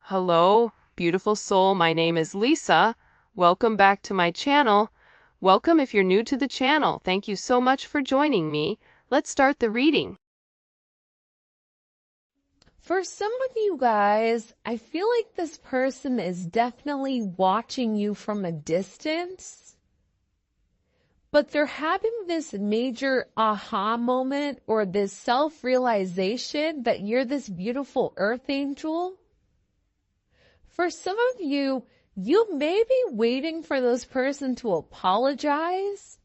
Hello, beautiful soul. My name is Lisa. Welcome back to my channel. Welcome if you're new to the channel. Thank you so much for joining me. Let's start the reading. For some of you guys, I feel like this person is definitely watching you from a distance, but they're having this major aha moment or this self-realization that you're this beautiful earth angel. For some of you, you may be waiting for this person to apologize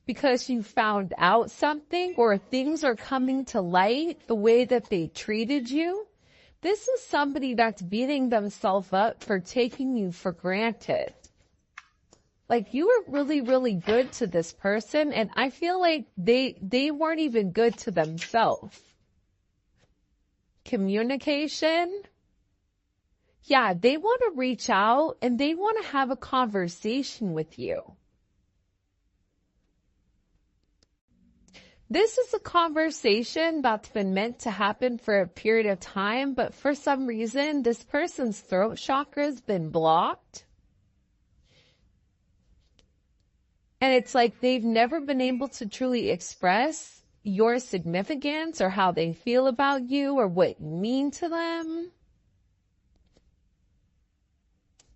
because you found out something or things are coming to light the way that they treated you. This is somebody that's beating themselves up for taking you for granted. Like you were really, really good to this person, and I feel like they weren't even good to themselves. Communication. Yeah, they want to reach out and they want to have a conversation with you. This is a conversation that's been meant to happen for a period of time, but for some reason, this person's throat chakra has been blocked. And it's like they've never been able to truly express your significance or how they feel about you or what you mean to them.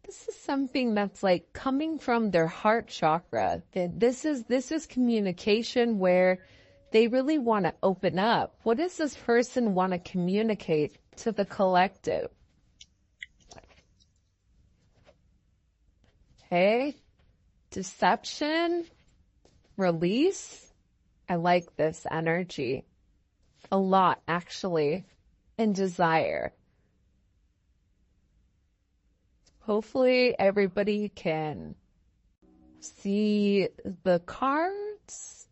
This is something that's like coming from their heart chakra. This is communication where they really want to open up. What does this person want to communicate to the collective? Okay. Deception, release. I like this energy a lot, actually, and desire. Hopefully everybody can see the cards.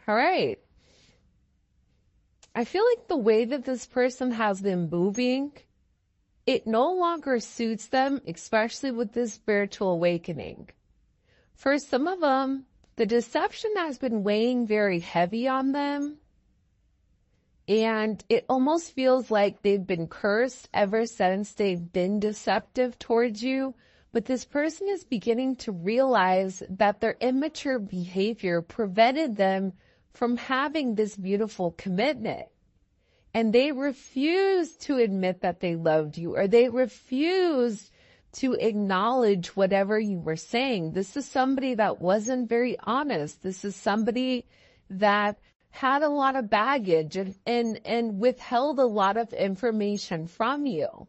All right. I feel like the way that this person has been moving, it no longer suits them, especially with this spiritual awakening. For some of them, the deception has been weighing very heavy on them. And it almost feels like they've been cursed ever since they've been deceptive towards you. But this person is beginning to realize that their immature behavior prevented them from having this beautiful commitment. And they refused to admit that they loved you, or they refused to acknowledge whatever you were saying. This is somebody that wasn't very honest. This is somebody that had a lot of baggage and withheld a lot of information from you.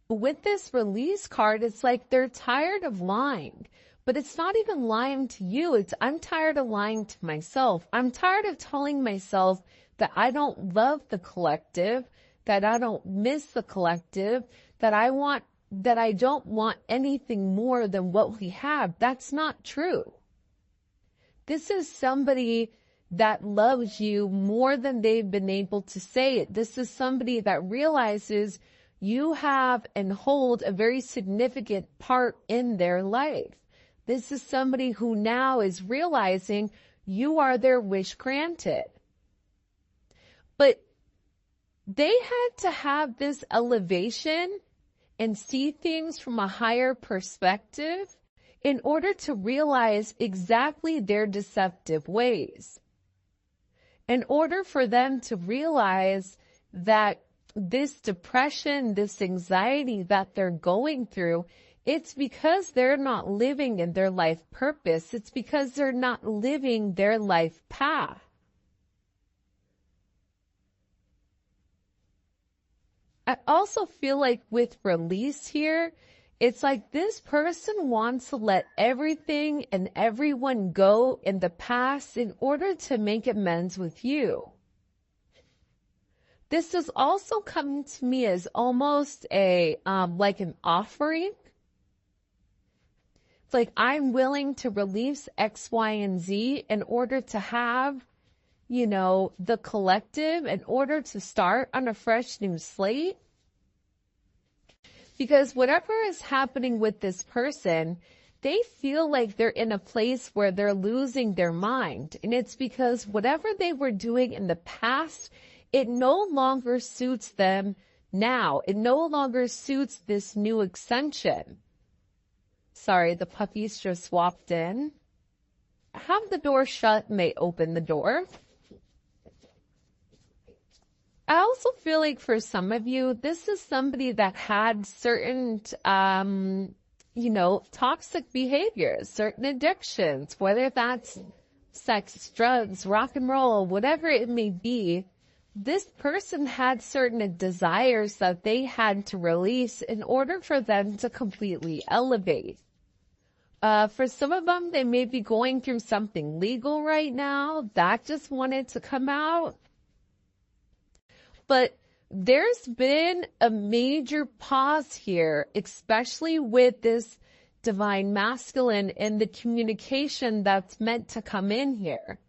With this release card, it's like they're tired of lying. But it's not even lying to you. I'm tired of lying to myself. I'm tired of telling myself that I don't love the collective, that I don't miss the collective, that I don't want anything more than what we have. That's not true. This is somebody that loves you more than they've been able to say it. This is somebody that realizes you have and hold a very significant part in their life. This is somebody who now is realizing you are their wish granted. But they had to have this elevation and see things from a higher perspective in order to realize exactly their deceptive ways. In order for them to realize that this depression, this anxiety that they're going through, it's because they're not living in their life purpose. It's because they're not living their life path. I also feel like with release here, it's like this person wants to let everything and everyone go in the past in order to make amends with you. This is also coming to me as almost like an offering. It's like I'm willing to release X, Y, and Z in order to have, the collective, in order to start on a fresh new slate. Because whatever is happening with this person, they feel like they're in a place where they're losing their mind. And it's because whatever they were doing in the past, it no longer suits them now. It no longer suits this new extension. Sorry, the puppies just swapped in. Have the door shut and they open the door. I also feel like for some of you, this is somebody that had certain, toxic behaviors, certain addictions, whether that's sex, drugs, rock and roll, whatever it may be. This person had certain desires that they had to release in order for them to completely elevate. For some of them, they may be going through something legal right now that just wanted to come out. But there's been a major pause here, especially with this divine masculine and the communication that's meant to come in here.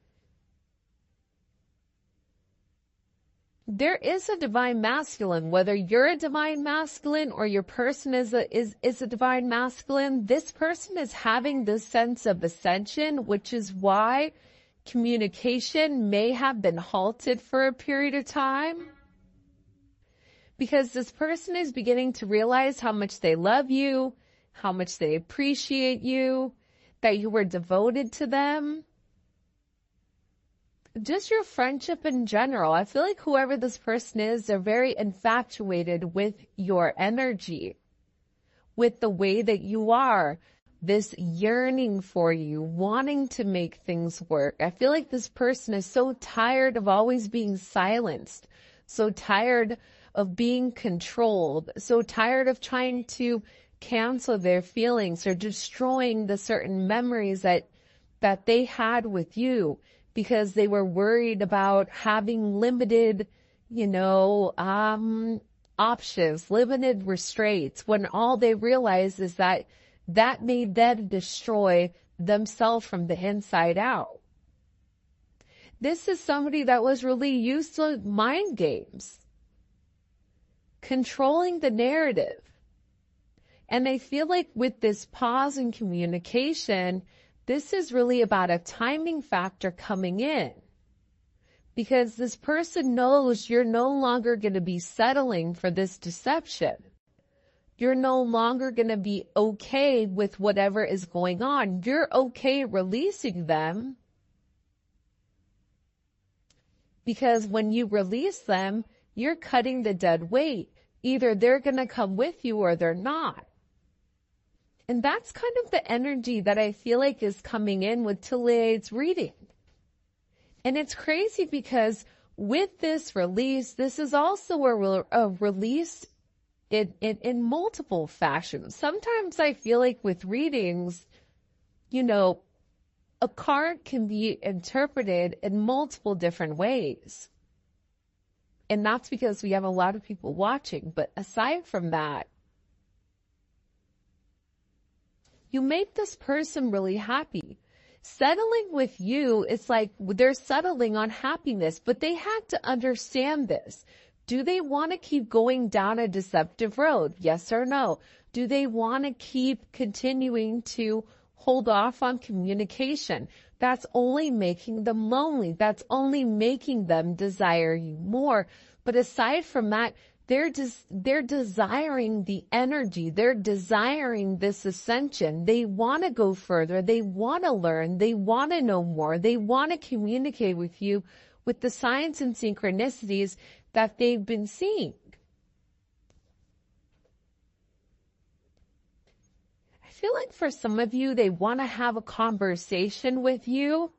There is a divine masculine, whether you're a divine masculine or your person is a divine masculine. This person is having this sense of ascension, which is why communication may have been halted for a period of time. Because this person is beginning to realize how much they love you, how much they appreciate you, that you were devoted to them. Just your friendship in general. I feel like whoever this person is, they're very infatuated with your energy, with the way that you are, this yearning for you, wanting to make things work. I feel like this person is so tired of always being silenced, so tired of being controlled, so tired of trying to cancel their feelings or destroying the certain memories that they had with you because they were worried about having limited, options, limited restraints, when all they realized is that made them destroy themselves from the inside out. This is somebody that was really used to mind games, controlling the narrative. And I feel like with this pause in communication, this is really about a timing factor coming in. Because this person knows you're no longer going to be settling for this deception. You're no longer going to be okay with whatever is going on. You're okay releasing them. Because when you release them, you're cutting the dead weight. Either they're going to come with you or they're not. And that's kind of the energy that I feel like is coming in with Tille's reading. And it's crazy because with this release, this is also a release in multiple fashions. Sometimes I feel like with readings, a card can be interpreted in multiple different ways. And that's because we have a lot of people watching. But aside from that, you make this person really happy. Settling with you, it's like they're settling on happiness, but they had to understand this. Do they want to keep going down a deceptive road? Yes or no? Do they want to keep continuing to hold off on communication? That's only making them lonely. That's only making them desire you more. But aside from that, they're desiring the energy. They're desiring this ascension. They want to go further. They want to learn. They want to know more. They want to communicate with you with the signs and synchronicities that they've been seeing. I feel like for some of you, they want to have a conversation with you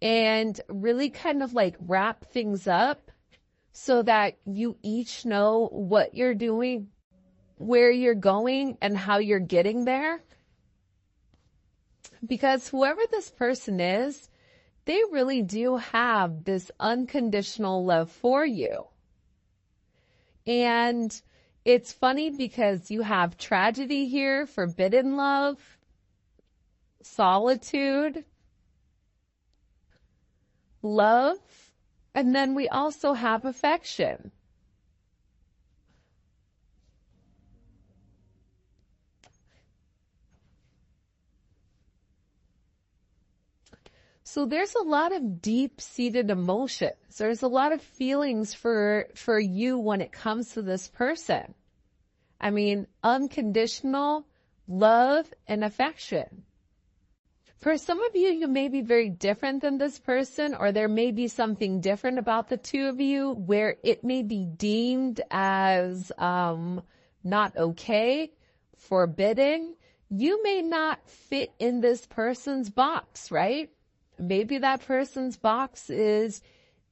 and really kind of like wrap things up so that you each know what you're doing, where you're going, and how you're getting there. Because whoever this person is, they really do have this unconditional love for you. And it's funny because you have tragedy here, forbidden love, solitude, love, and then we also have affection. So there's a lot of deep-seated emotions. There's a lot of feelings for you when it comes to this person. I mean, unconditional love and affection. For some of you, you may be very different than this person, or there may be something different about the two of you where it may be deemed as not okay, forbidden. You may not fit in this person's box, right? Maybe that person's box is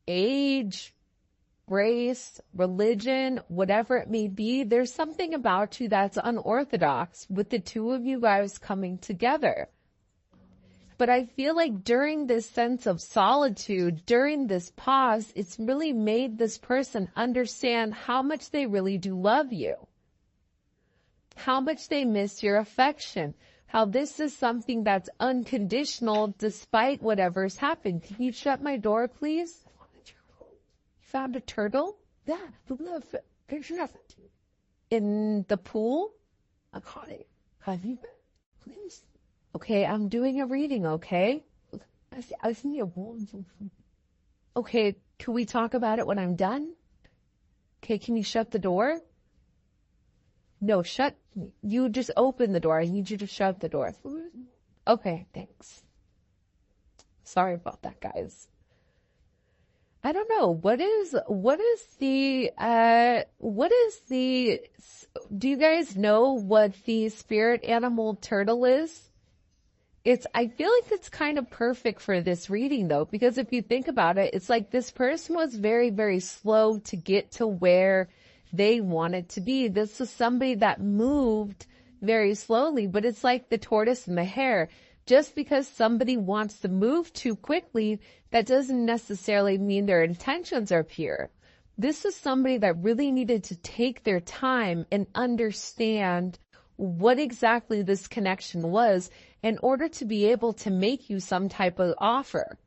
age, race, religion, whatever it may be. There's something about you that's unorthodox with the two of you guys coming together. But I feel like during this sense of solitude, during this pause, it's really made this person understand how much they really do love you, how much they miss your affection, how this is something that's unconditional despite whatever's happened. Can you shut my door, please? You found a turtle? Yeah, in the pool? I caught it. Have you been? Please. Okay, I'm doing a reading, okay? I see a ball. Okay, can we talk about it when I'm done? Okay, can you shut the door? No, you just open the door. I need you to shut the door. Okay, thanks. Sorry about that, guys. I don't know. Do you guys know what the spirit animal turtle is? I feel like it's kind of perfect for this reading though, because if you think about it, it's like this person was very, very slow to get to where they wanted to be. This is somebody that moved very slowly, but it's like the tortoise and the hare. Just because somebody wants to move too quickly, that doesn't necessarily mean their intentions are pure. This is somebody that really needed to take their time and understand what exactly this connection was in order to be able to make you some type of offer.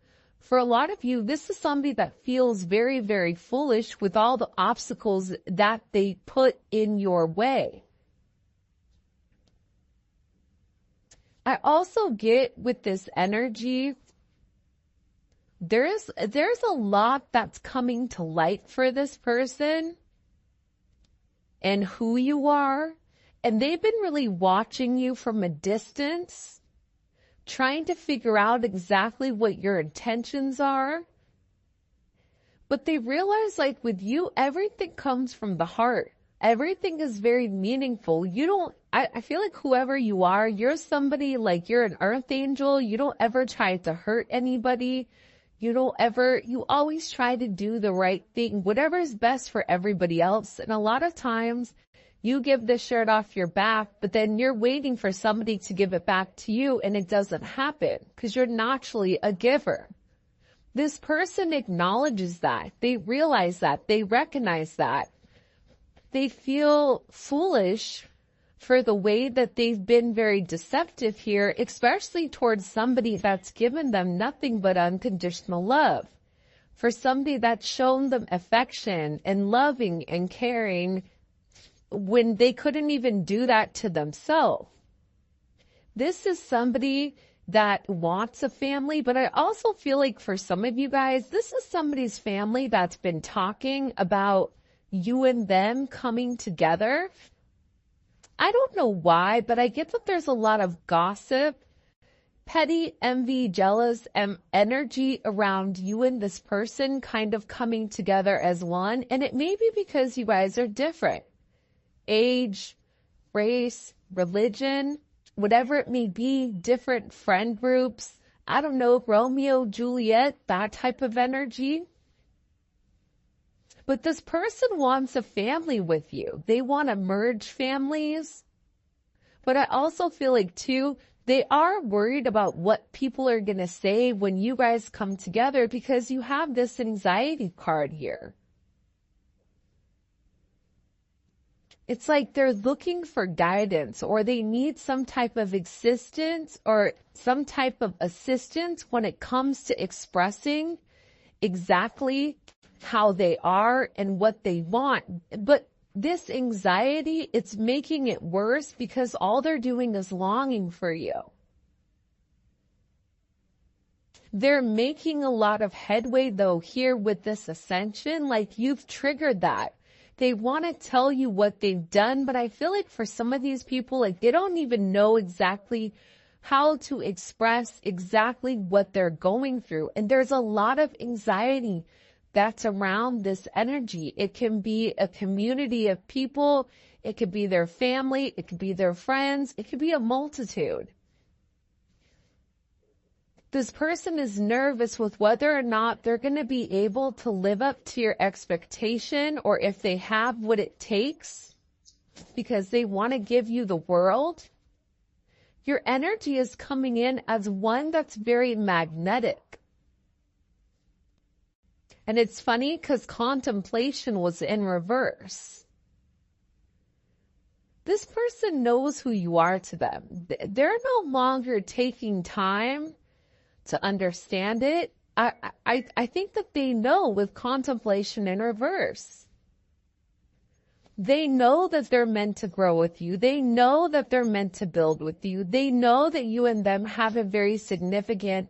For a lot of you, this is somebody that feels very, very foolish with all the obstacles that they put in your way. I also get with this energy, there's a lot that's coming to light for this person and who you are. And they've been really watching you from a distance, trying to figure out exactly what your intentions are. But they realize, like with you, everything comes from the heart. Everything is very meaningful. I feel like whoever you are, you're somebody like you're an earth angel. You don't ever try to hurt anybody. You always try to do the right thing, whatever is best for everybody else. And a lot of times, you give the shirt off your back, but then you're waiting for somebody to give it back to you, and it doesn't happen because you're naturally a giver. This person acknowledges that. They realize that. They recognize that. They feel foolish for the way that they've been very deceptive here, especially towards somebody that's given them nothing but unconditional love. For somebody that's shown them affection and loving and caring when they couldn't even do that to themselves. This is somebody that wants a family, but I also feel like for some of you guys, this is somebody's family that's been talking about you and them coming together. I don't know why, but I get that there's a lot of gossip, petty, envy, jealous, energy around you and this person kind of coming together as one. And it may be because you guys are different. Age, race, religion, whatever it may be, different friend groups. I don't know, Romeo, Juliet, that type of energy. But this person wants a family with you. They want to merge families. But I also feel like, too, they are worried about what people are going to say when you guys come together because you have this anxiety card here. It's like they're looking for guidance, or they need some type of existence or some type of assistance when it comes to expressing exactly how they are and what they want. But this anxiety, it's making it worse because all they're doing is longing for you. They're making a lot of headway though here with this ascension. Like you've triggered that. They want to tell you what they've done, but I feel like for some of these people, like they don't even know exactly how to express exactly what they're going through. And there's a lot of anxiety that's around this energy. It can be a community of people. It could be their family. It could be their friends. It could be a multitude. This person is nervous with whether or not they're going to be able to live up to your expectation, or if they have what it takes, because they want to give you the world. Your energy is coming in as one that's very magnetic. And it's funny because contemplation was in reverse. This person knows who you are to them. They're no longer taking time to understand it. I think that they know with contemplation in reverse. They know that they're meant to grow with you. They know that they're meant to build with you. They know that you and them have a very significant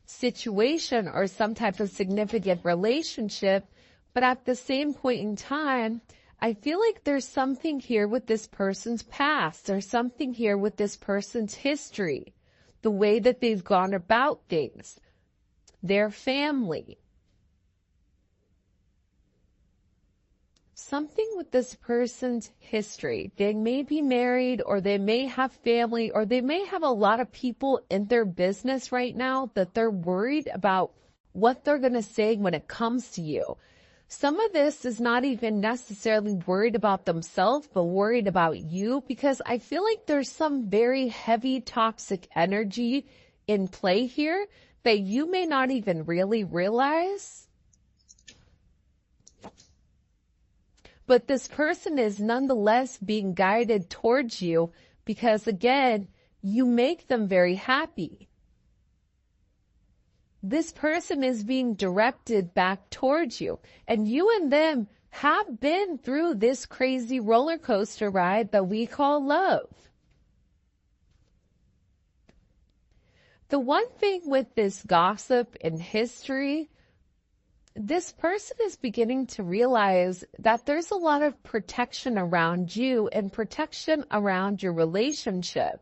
situation or some type of significant relationship. But at the same point in time, I feel like there's something here with this person's past. There's something here with this person's history. The way that they've gone about things, their family. Something with this person's history. They may be married, or they may have family, or they may have a lot of people in their business right now that they're worried about what they're going to say when it comes to you. Some of this is not even necessarily worried about themselves, but worried about you, because I feel like there's some very heavy toxic energy in play here that you may not even really realize. But this person is nonetheless being guided towards you because, again, you make them very happy. This person is being directed back towards you. And you and them have been through this crazy roller coaster ride that we call love. The one thing with this gossip in history, this person is beginning to realize that there's a lot of protection around you and protection around your relationship.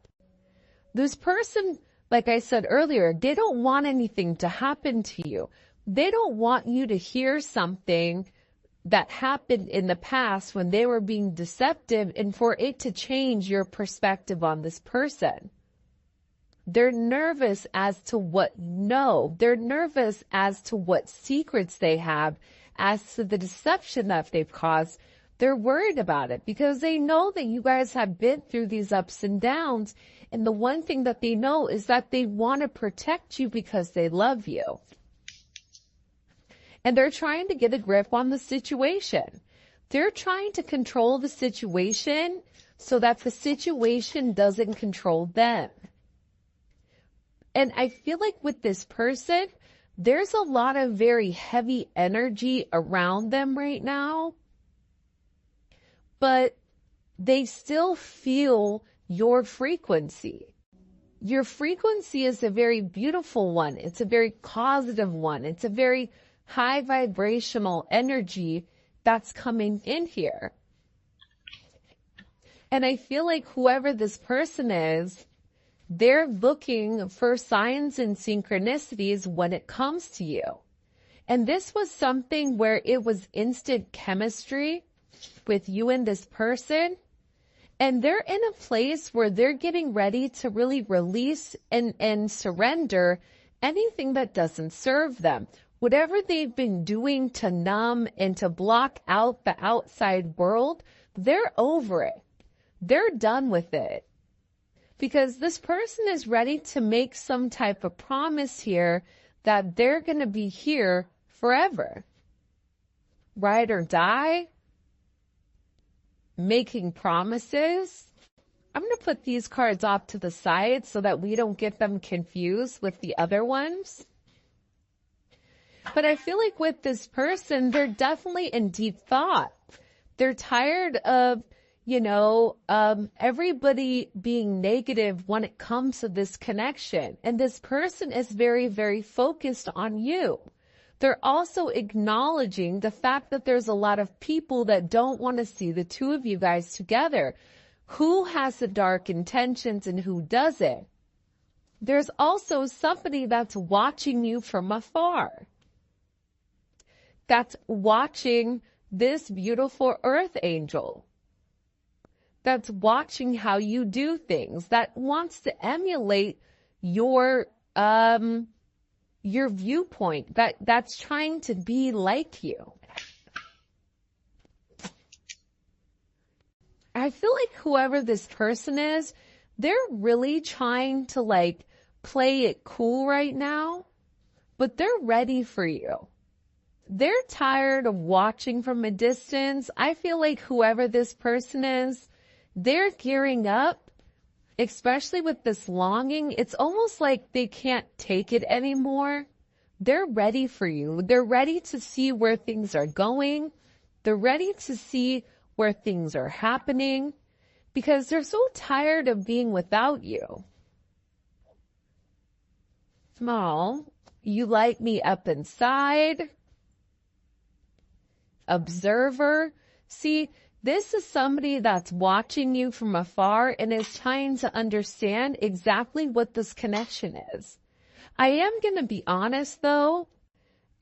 This person, like I said earlier, they don't want anything to happen to you. They don't want you to hear something that happened in the past when they were being deceptive and for it to change your perspective on this person. They're nervous as to what you know. They're nervous as to what secrets they have, as to the deception that they've caused. They're worried about it because they know that you guys have been through these ups and downs. And the one thing that they know is that they want to protect you because they love you. And they're trying to get a grip on the situation. They're trying to control the situation so that the situation doesn't control them. And I feel like with this person, there's a lot of very heavy energy around them right now. But they still feel your frequency. Your frequency is a very beautiful one. It's a very positive one. It's a very high vibrational energy that's coming in here. And I feel like whoever this person is, they're looking for signs and synchronicities when it comes to you. And this was something where it was instant chemistry with you and this person. And they're in a place where they're getting ready to really release and surrender anything that doesn't serve them. Whatever they've been doing to numb and to block out the outside world, they're over it. They're done with it. Because this person is ready to make some type of promise here that they're going to be here forever. Ride or die. Making promises. I'm going to put these cards off to the side so that we don't get them confused with the other ones. But I feel like with this person, they're definitely in deep thought. They're tired of, everybody being negative when it comes to this connection. And this person is very, very focused on you. They're also acknowledging the fact that there's a lot of people that don't want to see the two of you guys together. Who has the dark intentions and who doesn't? There's also somebody that's watching you from afar. That's watching this beautiful earth angel. That's watching how you do things. That wants to emulate your viewpoint. That's trying to be like you. I feel like whoever this person is, they're really trying to play it cool right now, but they're ready for you. They're tired of watching from a distance. I feel like whoever this person is, they're gearing up, especially with this longing. It's almost like they can't take it anymore. They're ready for you. They're ready to see where things are going. They're ready to see where things are happening because they're so tired of being without you. Small, you light me up inside. Observer. See, this is somebody that's watching you from afar and is trying to understand exactly what this connection is. I am going to be honest though.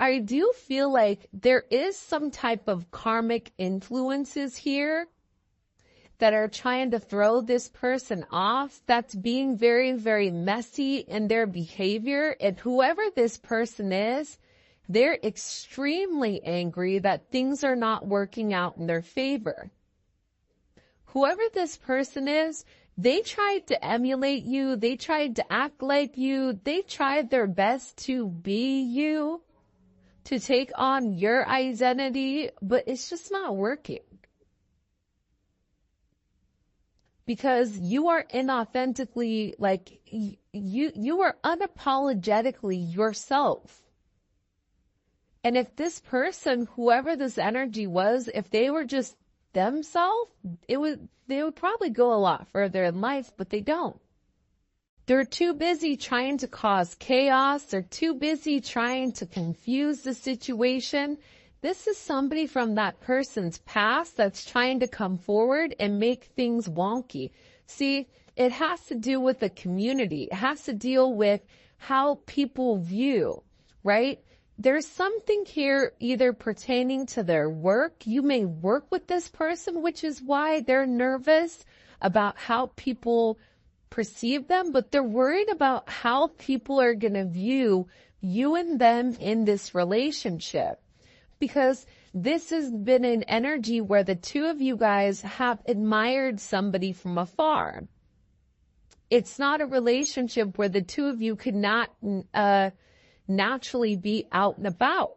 I do feel like there is some type of karmic influences here that are trying to throw this person off, that's being very, very messy in their behavior. And whoever this person is, they're extremely angry that things are not working out in their favor. Whoever this person is, they tried to emulate you. They tried to act like you. They tried their best to be you, to take on your identity, but it's just not working. Because you are inauthentically, you are unapologetically yourself. And if this person, whoever this energy was, if they were just themselves, they would probably go a lot further in life, but they don't. They're too busy trying to cause chaos. They're too busy trying to confuse the situation. This is somebody from that person's past that's trying to come forward and make things wonky. See, it has to do with the community. It has to deal with how people view, right? There's something here either pertaining to their work. You may work with this person, which is why they're nervous about how people perceive them, but they're worried about how people are going to view you and them in this relationship. Because this has been an energy where the two of you guys have admired somebody from afar. It's not a relationship where the two of you could not naturally be out and about.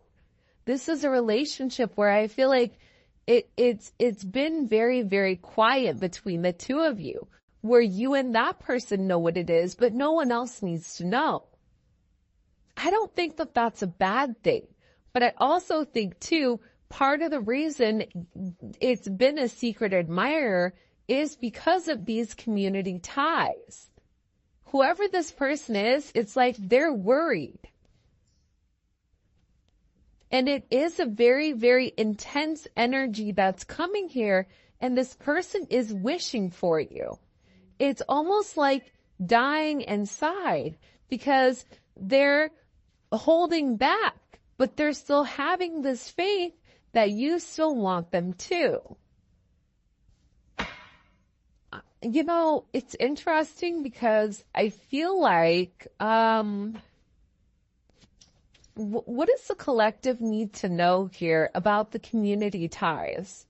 This is a relationship where I feel like it's been very, very quiet between the two of you, where you and that person know what it is, but no one else needs to know. I don't think that that's a bad thing, but I also think too, part of the reason it's been a secret admirer is because of these community ties. Whoever this person is, it's like they're worried. And it is a very, very intense energy that's coming here, and this person is wishing for you. It's almost like dying inside because they're holding back, but they're still having this faith that you still want them to. You know, it's interesting because I feel like, what does the collective need to know here about the community ties?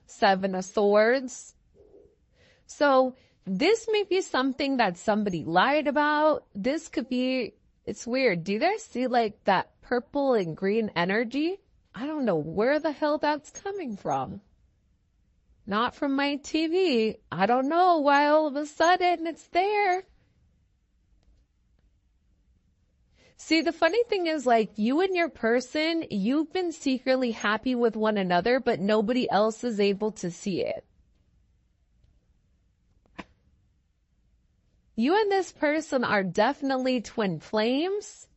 Seven of Swords. So this may be something that somebody lied about. This could be, it's weird. Do you guys see like that purple and green energy? I don't know where the hell that's coming from. Not from my TV. I don't know why all of a sudden it's there. See, the funny thing is, like, you and your person, you've been secretly happy with one another, but nobody else is able to see it. You and this person are definitely twin flames.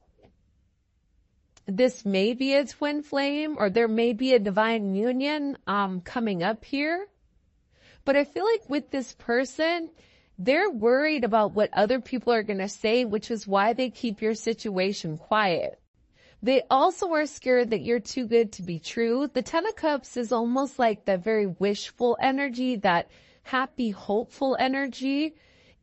This may be a twin flame, or there may be a divine union coming up here. But I feel like with this person, they're worried about what other people are going to say, which is why they keep your situation quiet. They also are scared that you're too good to be true. The Ten of Cups is almost like that very wishful energy, that happy, hopeful energy.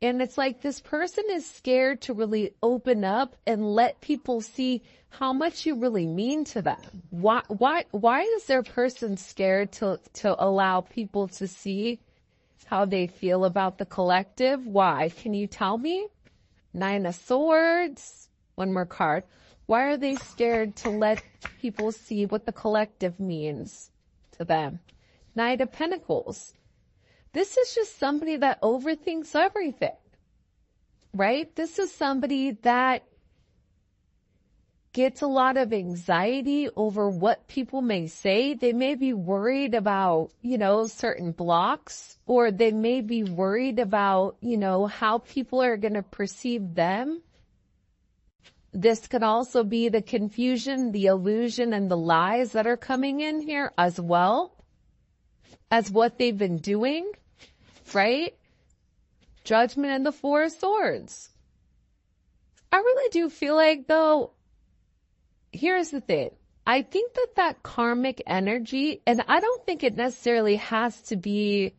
And it's like this person is scared to really open up and let people see how much you really mean to them. Why is their person scared to allow people to see how they feel about the collective? Why? Can you tell me? Nine of Swords. One more card. Why are they scared to let people see what the collective means to them? Knight of Pentacles. This is just somebody that overthinks everything, right? This is somebody that gets a lot of anxiety over what people may say. They may be worried about, certain blocks, or they may be worried about, how people are going to perceive them. This could also be the confusion, the illusion, and the lies that are coming in here as well as what they've been doing, right? Judgment and the Four of Swords. I really do feel like, though, here's the thing. I think that karmic energy, and I don't think it necessarily has to be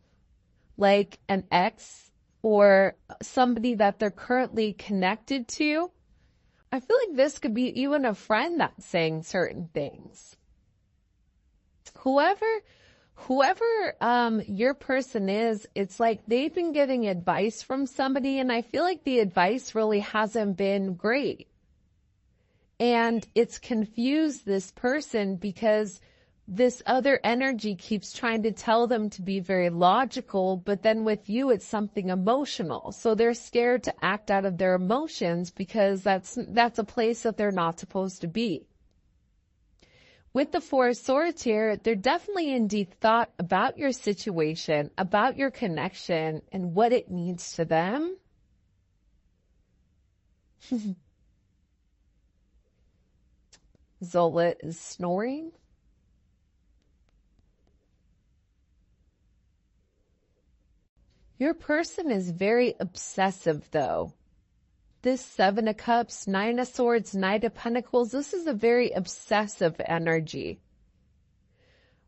like an ex or somebody that they're currently connected to. I feel like this could be even a friend that's saying certain things. Whoever your person is, it's like they've been getting advice from somebody, and I feel like the advice really hasn't been great. And it's confused this person because this other energy keeps trying to tell them to be very logical, but then with you, it's something emotional. So they're scared to act out of their emotions because that's a place that they're not supposed to be. With the Four of Swords here, they're definitely in deep thought about your situation, about your connection, and what it means to them. Zola is snoring. Your person is very obsessive, though. This Seven of Cups, Nine of Swords, Knight of Pentacles, this is a very obsessive energy.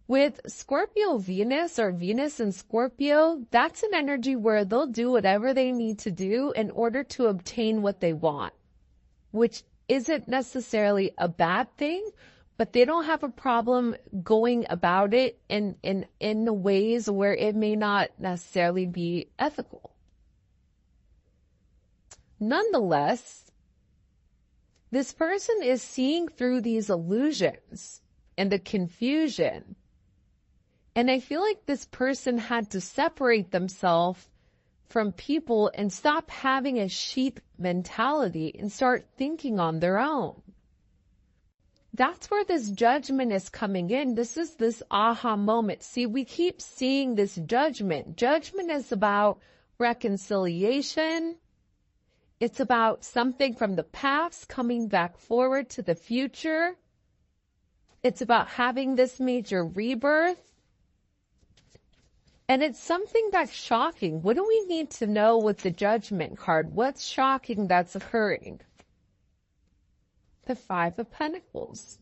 With Scorpio Venus, or Venus and Scorpio, that's an energy where they'll do whatever they need to do in order to obtain what they want, which isn't necessarily a bad thing, but they don't have a problem going about it in ways where it may not necessarily be ethical. Nonetheless, this person is seeing through these illusions and the confusion. And I feel like this person had to separate themselves from people and stop having a sheep mentality and start thinking on their own. That's where this judgment is coming in. This is this aha moment. See, we keep seeing this judgment. Judgment is about reconciliation. It's about something from the past coming back forward to the future. It's about having this major rebirth. And it's something that's shocking. What do we need to know with the Judgment card? What's shocking that's occurring? The Five of Pentacles.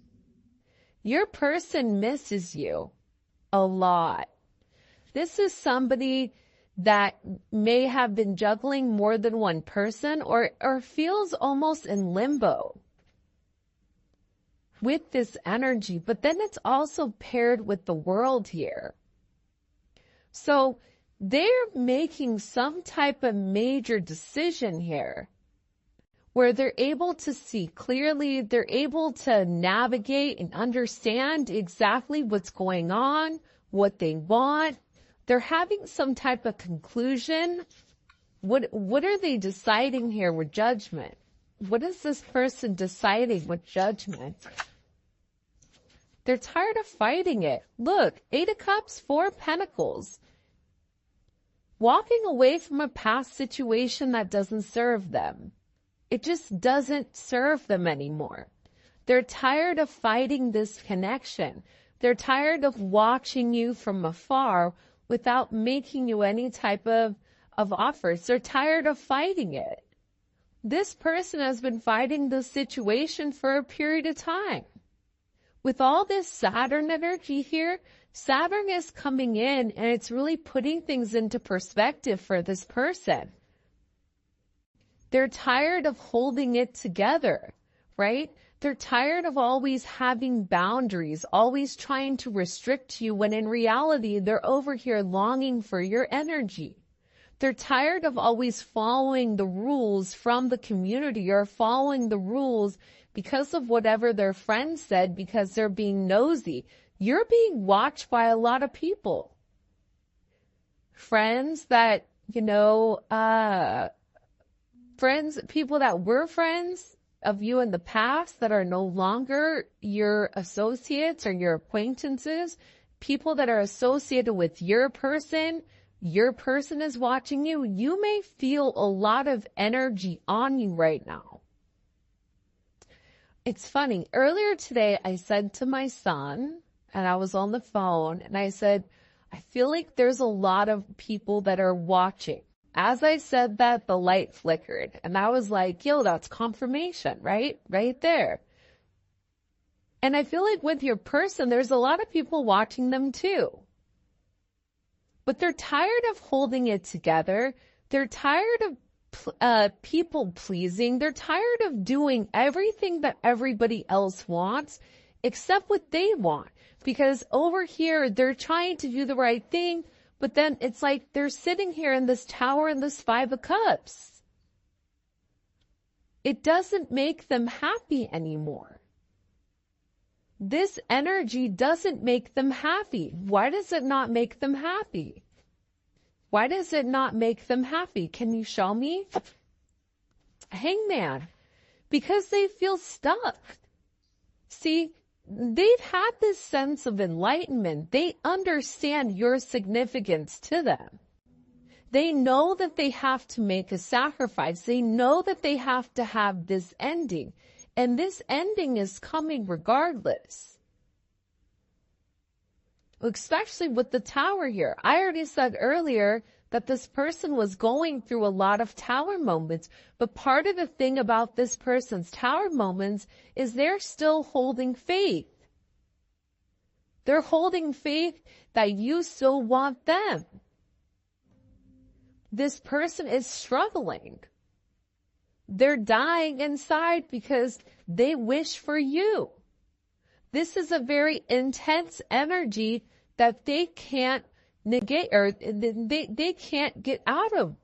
Your person misses you a lot. This is somebody that may have been juggling more than one person, or feels almost in limbo with this energy. But then it's also paired with the World here. So they're making some type of major decision here where they're able to see clearly, they're able to navigate and understand exactly what's going on, what they want. They're having some type of conclusion. What are they deciding here with Judgment? What is this person deciding with Judgment? They're tired of fighting it. Look, 8 of Cups, 4 of Pentacles. Walking away from a past situation that doesn't serve them. It just doesn't serve them anymore. They're tired of fighting this connection. They're tired of watching you from afar without making you any type of offers. They're tired of fighting it. This person has been fighting this situation for a period of time. With all this Saturn energy here, Saturn is coming in and it's really putting things into perspective for this person. They're tired of holding it together, right? They're tired of always having boundaries, always trying to restrict you when in reality they're over here longing for your energy. They're tired of always following the rules from the community or following the rules because of whatever their friends said because they're being nosy. You're being watched by a lot of people. Friends that, people that were friends of you in the past that are no longer your associates or your acquaintances, people that are associated with your person is watching you. You may feel a lot of energy on you right now. It's funny. Earlier today, I said to my son, and I was on the phone, and I said, I feel like there's a lot of people that are watching. As I said that, the light flickered, and I was like, yo, that's confirmation, right? Right there. And I feel like with your person, there's a lot of people watching them too. But they're tired of holding it together. They're tired of people pleasing. They're tired of doing everything that everybody else wants except what they want. Because over here, they're trying to do the right thing, but then it's like they're sitting here in this tower in this 5 of Cups. It doesn't make them happy anymore. This energy doesn't make them happy. Why does it not make them happy? Why does it not make them happy? Can you show me? Hangman. Because they feel stuck. See, they've had this sense of enlightenment. They understand your significance to them. They know that they have to make a sacrifice. They know that they have to have this ending. And this ending is coming regardless. Especially with the tower here. I already said earlier that this person was going through a lot of tower moments. But part of the thing about this person's tower moments is they're still holding faith. They're holding faith that you still want them. This person is struggling. They're dying inside because they wish for you. This is a very intense energy that they can't negate or they can't get out of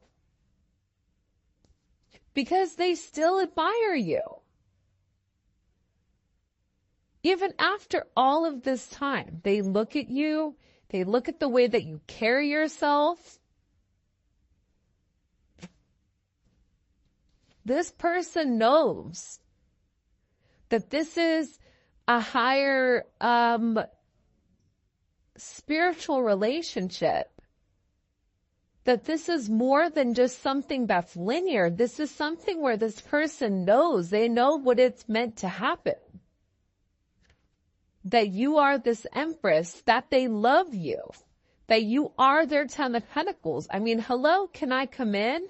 because they still admire you. Even after all of this time, they look at you, they look at the way that you carry yourself. This person knows that this is a higher spiritual relationship, that this is more than just something that's linear. This is something where this person knows, they know what it's meant to happen. That you are this empress, that they love you, that you are their 10 of Pentacles. I mean, hello, can I come in?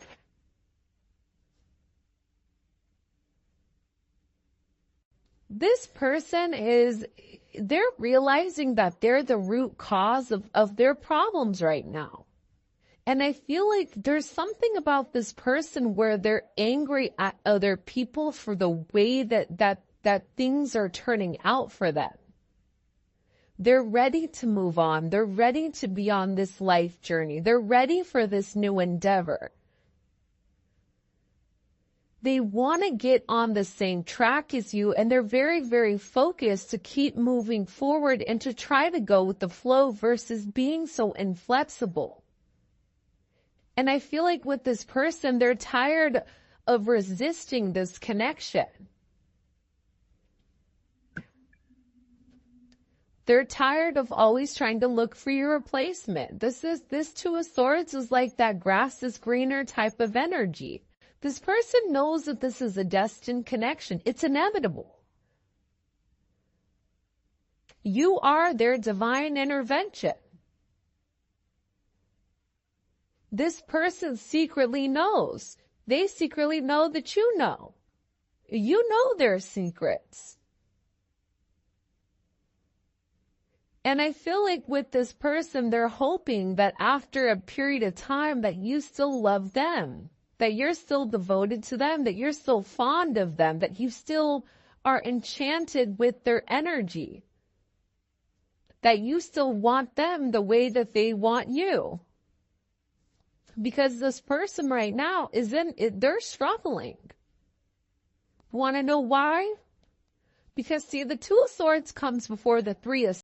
This person they're realizing that they're the root cause of their problems right now. And I feel like there's something about this person where they're angry at other people for the way that things are turning out for them. They're ready to move on. They're ready to be on this life journey. They're ready for this new endeavor. They want to get on the same track as you, and they're very, very focused to keep moving forward and to try to go with the flow versus being so inflexible. And I feel like with this person, they're tired of resisting this connection. They're tired of always trying to look for your replacement. This Two of Swords is like that grass is greener type of energy. This person knows that this is a destined connection. It's inevitable. You are their divine intervention. This person secretly knows. They secretly know that you know. You know their secrets. And I feel like with this person, they're hoping that after a period of time that you still love them, that you're still devoted to them, that you're still fond of them, that you still are enchanted with their energy, that you still want them the way that they want you. Because this person right now they're struggling. Want to know why? Because see, the Two of Swords comes before the Three of